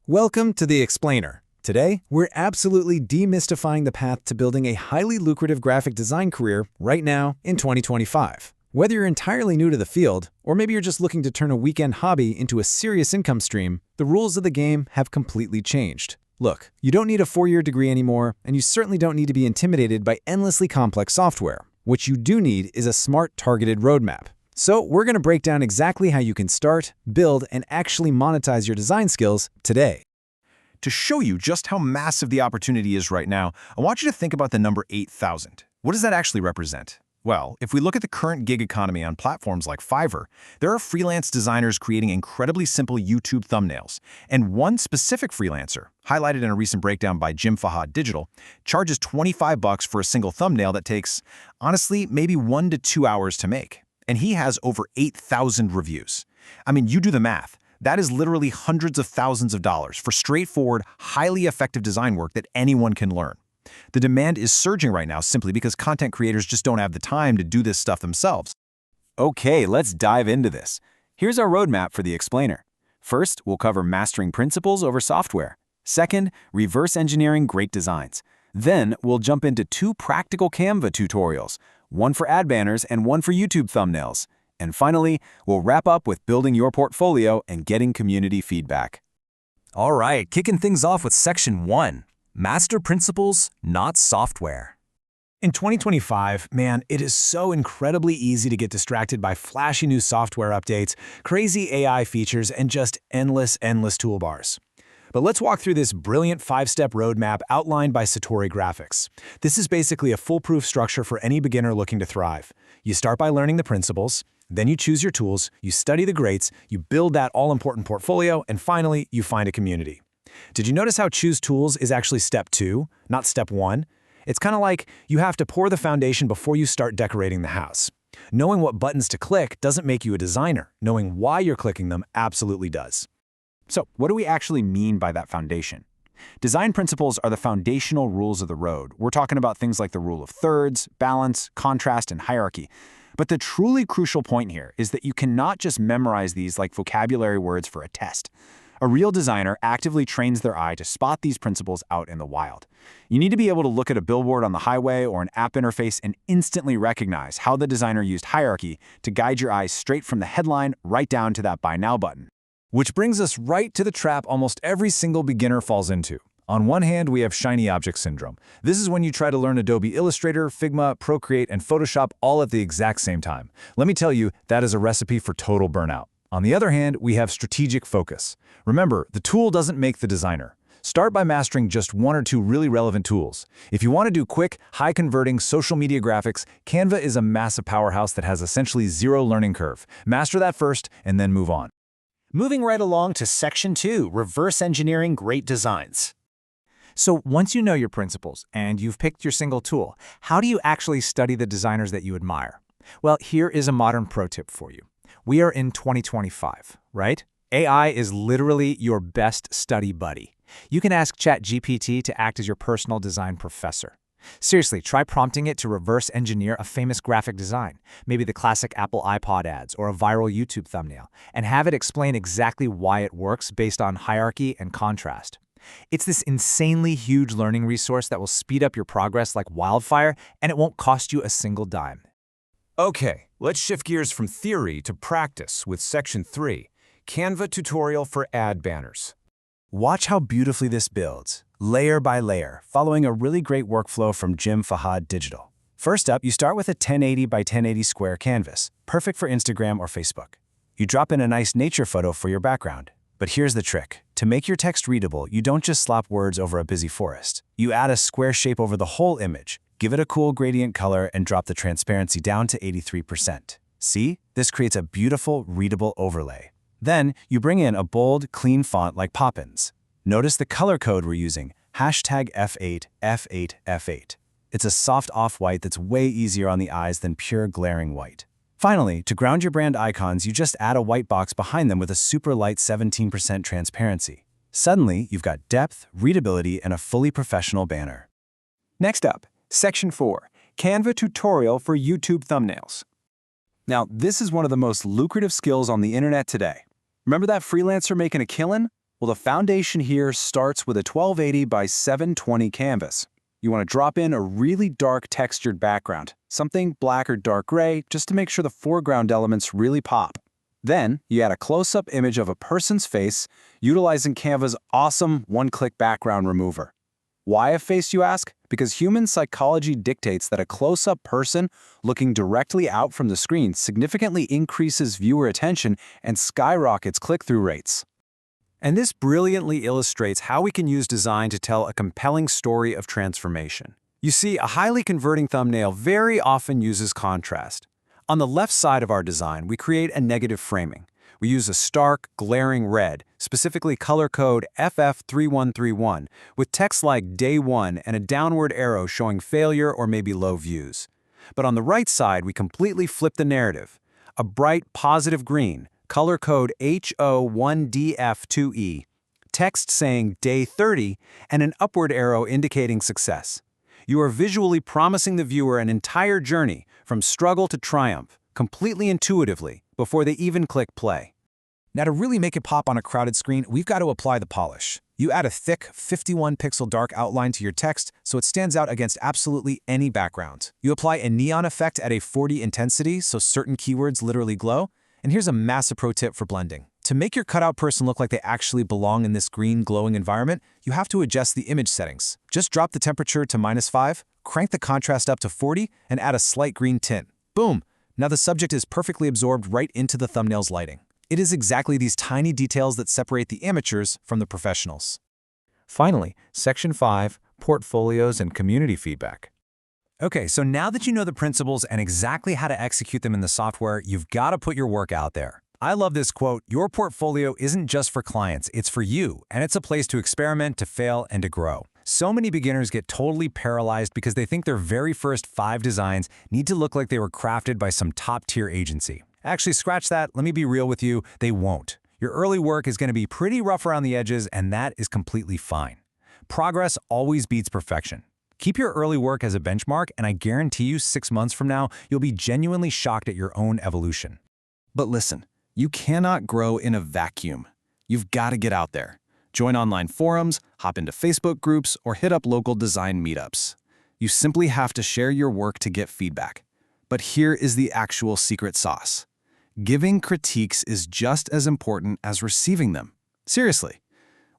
Welcome to The Explainer. Today, we're absolutely demystifying the path to building a highly lucrative graphic design career right now in 2025. Whether you're entirely new to the field, or maybe you're just looking to turn a weekend hobby into a serious income stream, the rules of the game have completely changed. Look, you don't need a 4-year degree anymore, and you certainly don't need to be intimidated by endlessly complex software. What you do need is a smart, targeted roadmap. So we're going to break down exactly how you can start, build, and actually monetize your design skills today. To show you just how massive the opportunity is right now, I want you to think about the number 8,000. What does that actually represent? Well, if we look at the current gig economy on platforms like Fiverr, there are freelance designers creating incredibly simple YouTube thumbnails. And one specific freelancer, highlighted in a recent breakdown by Jim Fahad Digital, charges $25 for a single thumbnail that takes, honestly, maybe 1 to 2 hours to make. And he has over 8,000 reviews. I mean, you do the math. That is literally hundreds of thousands of dollars for straightforward, highly effective design work that anyone can learn. The demand is surging right now simply because content creators just don't have the time to do this stuff themselves. Okay, let's dive into this. Here's our roadmap for The Explainer. First, we'll cover mastering principles over software. Second, reverse engineering great designs. Then, we'll jump into 2 practical Canva tutorials, one for ad banners and one for YouTube thumbnails. And finally, we'll wrap up with building your portfolio and getting community feedback. All right, kicking things off with Section 1. Master principles, not software. In 2025, man, it is so incredibly easy to get distracted by flashy new software updates, crazy AI features, and just endless toolbars. But let's walk through this brilliant 5-step roadmap outlined by Satori Graphics. This is basically a foolproof structure for any beginner looking to thrive. You start by learning the principles, then you choose your tools, you study the greats, you build that all-important portfolio, and finally, you find a community. Did you notice how choose tools is actually step 2, not step 1? It's kind of like you have to pour the foundation before you start decorating the house. Knowing what buttons to click doesn't make you a designer. Knowing why you're clicking them absolutely does. So, what do we actually mean by that foundation? Design principles are the foundational rules of the road. We're talking about things like the rule of thirds, balance, contrast, and hierarchy. But the truly crucial point here is that you cannot just memorize these like vocabulary words for a test. A real designer actively trains their eye to spot these principles out in the wild. You need to be able to look at a billboard on the highway or an app interface and instantly recognize how the designer used hierarchy to guide your eyes straight from the headline right down to that Buy Now button. Which brings us right to the trap almost every single beginner falls into. On one hand, we have shiny object syndrome. This is when you try to learn Adobe Illustrator, Figma, Procreate, and Photoshop all at the exact same time. Let me tell you, that is a recipe for total burnout. On the other hand, we have strategic focus. Remember, the tool doesn't make the designer. Start by mastering just 1 or 2 really relevant tools. If you want to do quick, high-converting social media graphics, Canva is a massive powerhouse that has essentially 0 learning curve. Master that first, and then move on. Moving right along to Section 2, Reverse Engineering Great Designs. So once you know your principles and you've picked your single tool, how do you actually study the designers that you admire? Well, here is a modern pro tip for you. We are in 2025, right? AI is literally your best study buddy. You can ask ChatGPT to act as your personal design professor. Seriously, try prompting it to reverse engineer a famous graphic design, maybe the classic Apple iPod ads or a viral YouTube thumbnail, and have it explain exactly why it works based on hierarchy and contrast. It's this insanely huge learning resource that will speed up your progress like wildfire, and it won't cost you a single dime. Okay, let's shift gears from theory to practice with Section 3, Canva tutorial for ad banners. Watch how beautifully this builds, layer by layer, following a really great workflow from Jim Fahad Digital. First up, you start with a 1080 by 1080 square canvas, perfect for Instagram or Facebook. You drop in a nice nature photo for your background. But here's the trick. To make your text readable, you don't just slap words over a busy forest. You add a square shape over the whole image, give it a cool gradient color, and drop the transparency down to 83%. See? This creates a beautiful, readable overlay. Then, you bring in a bold, clean font like Poppins. Notice the color code we're using, #F8, F8, F8. It's a soft off-white that's way easier on the eyes than pure glaring white. Finally, to ground your brand icons, you just add a white box behind them with a super light 17% transparency. Suddenly, you've got depth, readability, and a fully professional banner. Next up, Section 4, Canva tutorial for YouTube thumbnails. Now, this is one of the most lucrative skills on the internet today. Remember that freelancer making a killing? Well, the foundation here starts with a 1280 by 720 canvas. You want to drop in a really dark textured background, something black or dark gray, just to make sure the foreground elements really pop. Then, you add a close-up image of a person's face, utilizing Canva's awesome one-click background remover. Why a face, you ask? Because human psychology dictates that a close-up person looking directly out from the screen significantly increases viewer attention and skyrockets click-through rates. And this brilliantly illustrates how we can use design to tell a compelling story of transformation. You see, a highly converting thumbnail very often uses contrast. On the left side of our design, we create a negative framing. We use a stark, glaring red, specifically color code FF3131, with text like Day 1 and a downward arrow showing failure or maybe low views. But on the right side, we completely flip the narrative. A bright, positive green, color code HO1DF2E, text saying Day 30, and an upward arrow indicating success. You are visually promising the viewer an entire journey from struggle to triumph, completely intuitively, before they even click play. Now, to really make it pop on a crowded screen, we've got to apply the polish. You add a thick, 51-pixel dark outline to your text so it stands out against absolutely any background. You apply a neon effect at a 40 intensity so certain keywords literally glow. And here's a massive pro tip for blending. To make your cutout person look like they actually belong in this green, glowing environment, you have to adjust the image settings. Just drop the temperature to -5, crank the contrast up to 40, and add a slight green tint. Boom! Now the subject is perfectly absorbed right into the thumbnail's lighting. It is exactly these tiny details that separate the amateurs from the professionals. Finally, Section 5, Portfolios and Community Feedback. Okay, so now that you know the principles and exactly how to execute them in the software, you've got to put your work out there. I love this quote, "Your portfolio isn't just for clients, it's for you, and it's a place to experiment, to fail, and to grow." So many beginners get totally paralyzed because they think their very first 5 designs need to look like they were crafted by some top-tier agency. Actually, scratch that. Let me be real with you. They won't. Your early work is going to be pretty rough around the edges, and that is completely fine. Progress always beats perfection. Keep your early work as a benchmark, and I guarantee you 6 months from now, you'll be genuinely shocked at your own evolution. But listen, you cannot grow in a vacuum. You've got to get out there. Join online forums, hop into Facebook groups, or hit up local design meetups. You simply have to share your work to get feedback. But here is the actual secret sauce. Giving critiques is just as important as receiving them. Seriously,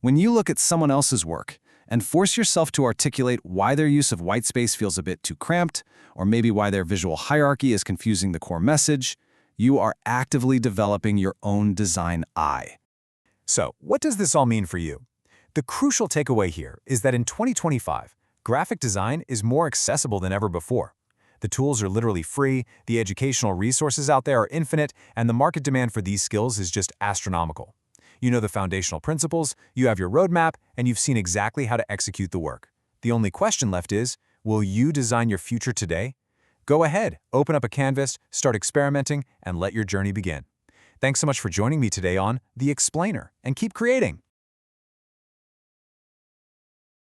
when you look at someone else's work and force yourself to articulate why their use of white space feels a bit too cramped, or maybe why their visual hierarchy is confusing the core message, you are actively developing your own design eye. So, what does this all mean for you? The crucial takeaway here is that in 2025, graphic design is more accessible than ever before. The tools are literally free, the educational resources out there are infinite, and the market demand for these skills is just astronomical. You know the foundational principles, you have your roadmap, and you've seen exactly how to execute the work. The only question left is, will you design your future today? Go ahead, open up a canvas, start experimenting, and let your journey begin. Thanks so much for joining me today on The Explainer, and keep creating!